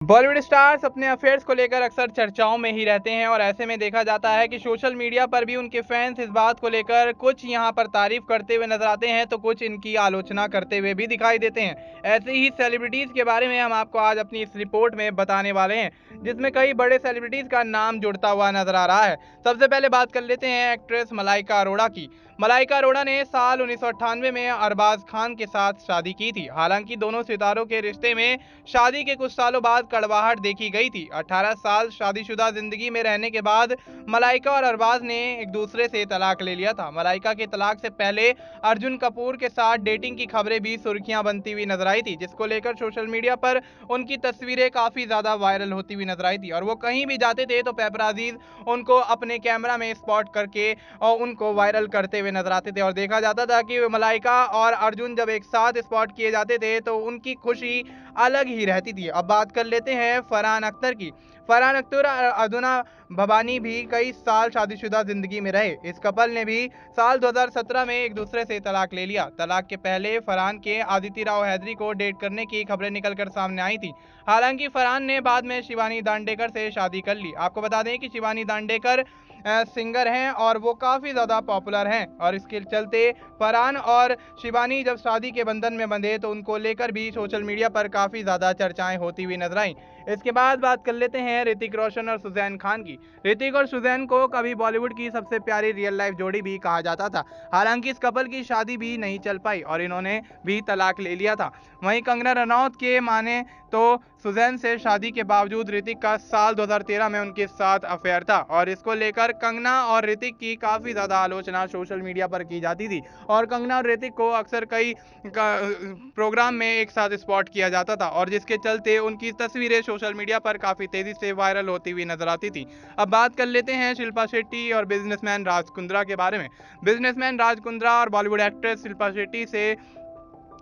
Bollywood stars अपने affairs को लेकर अक्सर चर्चाओं में ही रहते हैं और ऐसे में देखा जाता है कि सोशल मीडिया पर भी उनके फैंस इस बात को लेकर कुछ यहां पर तारीफ करते हुए नजर आते हैं तो कुछ इनकी आलोचना करते हुए भी दिखाई देते हैं। ऐसे ही सेलिब्रिटीज के बारे में हम आपको आज अपनी इस रिपोर्ट में बताने वाले हैं, जिसमें कई बड़े सेलिब्रिटीज का नाम जुड़ता हुआ नजर आ रहा है। सबसे पहले बात कर लेते हैं एक्ट्रेस मलाइका अरोड़ा की। मलाइका अरोड़ा ने साल 1998 में अरबाज खान के साथ शादी की थी। हालांकि दोनों सितारों के रिश्ते में शादी के कुछ सालों बाद कड़वाहट देखी गई थी। 18 साल शादीशुदा जिंदगी में रहने के बाद मलाइका और अरबाज ने एक दूसरे से तलाक ले लिया था। मलाइका के तलाक से पहले अर्जुन कपूर के साथ डेटिंग की खबरें भी सुर्खियां बनती हुई नजर आई थी, जिसको लेकर सोशल मीडिया पर उनकी तस्वीरें काफी ज्यादा वायरल होती हुई नजर आई थी और वो कहीं भी जाते थे तो पेपराजीज उनको अपने कैमरा में स्पॉट करके और उनको वायरल करते हुए नजर आते थे और देखा जाता था कि मलाइका और अर्जुन जब एक साथ स्पॉट किए जाते थे तो उनकी खुशी अलग ही रहती थी। अब बात कर लेते हैं फरहान अख्तर की। फरहान अख्तर और अदुना भवानी भी कई साल शादीशुदा जिंदगी में रहे। इस कपल ने भी साल 2017 में एक दूसरे से तलाक ले लिया। तलाक के पहले फरहान के आदिति राव हैदरी को डेट करने की खबरें निकलकर सामने आई थी। हालांकि फरहान ने बाद में शिवानी दांडेकर से शादी कर ली। आपको बता दें कि शिवानी दांडेकर सिंगर हैं और वो काफ़ी ज़्यादा पॉपुलर हैं और इसके चलते फरहान और शिवानी जब शादी के बंधन में बंधे तो उनको लेकर भी सोशल मीडिया पर काफ़ी ज़्यादा चर्चाएं होती हुई नजर आई। इसके बाद बात कर लेते हैं ऋतिक रोशन और सुजैन खान की। ऋतिक और सुजैन को कभी बॉलीवुड की सबसे प्यारी रियल लाइफ जोड़ी भी कहा जाता था। हालांकि इस कपल की शादी भी नहीं चल पाई और इन्होंने भी तलाक ले लिया था। वहीं कंगना रनौत के माने तो सुजैन से शादी के बावजूद ऋतिक का साल 2013 में उनके साथ अफेयर था और इसको लेकर कंगना और ऋतिक की काफ़ी ज़्यादा आलोचना सोशल मीडिया पर की जाती थी और कंगना और ऋतिक को अक्सर कई प्रोग्राम में एक साथ स्पॉट किया जाता था और जिसके चलते उनकी तस्वीरें सोशल मीडिया पर काफ़ी तेज़ी से वायरल होती हुई नजर आती थी। अब बात कर लेते हैं शिल्पा शेट्टी और बिजनेसमैन राज कुंद्रा के बारे में। बिजनेसमैन राज कुंद्रा और बॉलीवुड एक्ट्रेस शिल्पा शेट्टी से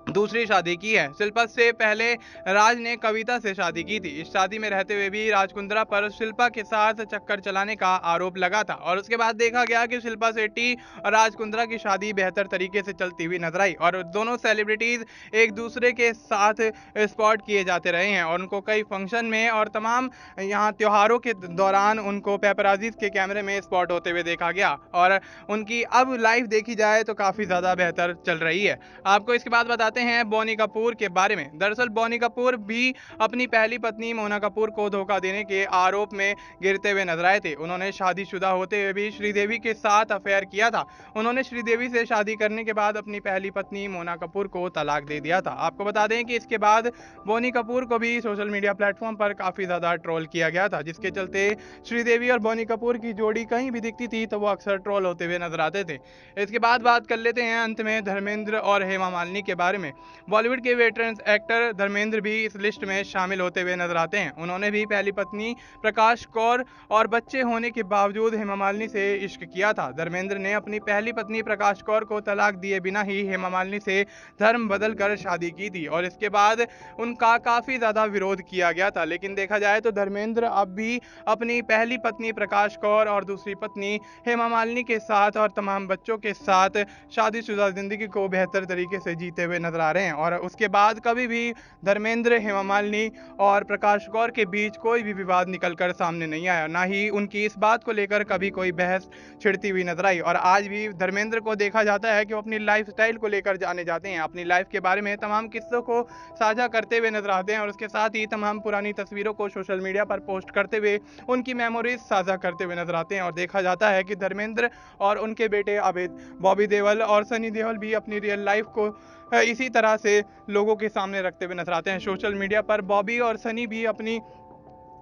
दूसरी शादी की है। शिल्पा से पहले राज ने कविता से शादी की थी। इस शादी में रहते हुए भी राज कुंद्रा पर शिल्पा के साथ चक्कर चलाने का आरोप लगा था और उसके बाद देखा गया कि शिल्पा शेट्टी और राज कुंद्रा की शादी बेहतर तरीके से चलती हुई नजर आई और दोनों सेलिब्रिटीज एक दूसरे के साथ स्पॉट किए जाते रहे हैं और उनको कई फंक्शन में और तमाम यहाँ त्योहारों के दौरान उनको पेपराजीज के कैमरे में स्पॉट होते हुए देखा गया और उनकी अब लाइफ देखी जाए तो काफ़ी ज़्यादा बेहतर चल रही है। आपको इसके बाद बताते हैं बोनी कपूर के बारे में। दरअसल बोनी कपूर भी अपनी पहली पत्नी मोना कपूर को धोखा देने के आरोप में गिरते हुए नजर आए थे। उन्होंने शादीशुदा होते हुए भी श्रीदेवी के साथ अफेयर किया था। उन्होंने श्रीदेवी से शादी करने के बाद अपनी पहली पत्नी मोना कपूर को तलाक दे दिया था। आपको बता दें कि इसके बाद बोनी कपूर को भी सोशल मीडिया प्लेटफॉर्म पर काफी ज्यादा ट्रोल किया गया था, जिसके चलते श्रीदेवी और बोनी कपूर की जोड़ी कहीं भी दिखती थी तो वो अक्सर ट्रोल होते हुए नजर आते थे। इसके बाद बात कर लेते हैं अंत में धर्मेंद्र और हेमा मालिनी के बारे में। बॉलीवुड के वेटरन एक्टर धर्मेंद्र भी इस लिस्ट में शामिल होते हुए नजर आते हैं। उन्होंने भी पहली पत्नी प्रकाश कौर और बच्चे होने के बावजूद हेमा मालिनी से इश्क किया था। धर्मेंद्र ने अपनी पहली पत्नी प्रकाश कौर को तलाक दिए बिना ही हेमा मालिनी से धर्म बदल कर शादी की थी और इसके बाद उनका काफी ज्यादा विरोध किया गया था। लेकिन देखा जाए तो धर्मेंद्र अब भी अपनी पहली पत्नी प्रकाश कौर और दूसरी पत्नी हेमा मालिनी के साथ और तमाम बच्चों के साथ शादीशुदा जिंदगी को बेहतर तरीके से जीते हुए नजर आ रहे हैं और उसके बाद कभी भी धर्मेंद्र, हेमा मालिनी और प्रकाश कौर के बीच कोई भी विवाद निकलकर सामने नहीं आया, ना ही उनकी इस बात को लेकर कभी कोई बहस छिड़ती हुई नजर आई। और आज भी धर्मेंद्र को देखा जाता है कि वो अपनी लाइफ स्टाइल को लेकर जाने जाते हैं, अपनी लाइफ के बारे में तमाम किस्सों को साझा करते हुए नजर आते हैं और उसके साथ ही तमाम पुरानी तस्वीरों को सोशल मीडिया पर पोस्ट करते हुए उनकी मेमोरीज साझा करते हुए नजर आते हैं। और देखा जाता है कि धर्मेंद्र और उनके बेटे अभित, बॉबी देओल और सनी देओल भी अपनी रियल लाइफ को इसी तरह से लोगों के सामने रखते हुए नजर आते हैं। सोशल मीडिया पर बॉबी और सनी भी अपनी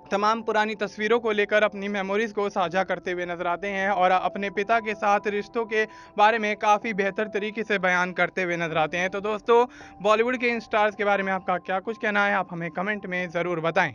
तमाम पुरानी तस्वीरों को लेकर अपनी मेमोरीज को साझा करते हुए नजर आते हैं और अपने पिता के साथ रिश्तों के बारे में काफ़ी बेहतर तरीके से बयान करते हुए नजर आते हैं। तो दोस्तों, बॉलीवुड के इन स्टार्स के बारे में आपका क्या कुछ कहना है, आप हमें कमेंट में ज़रूर बताएं।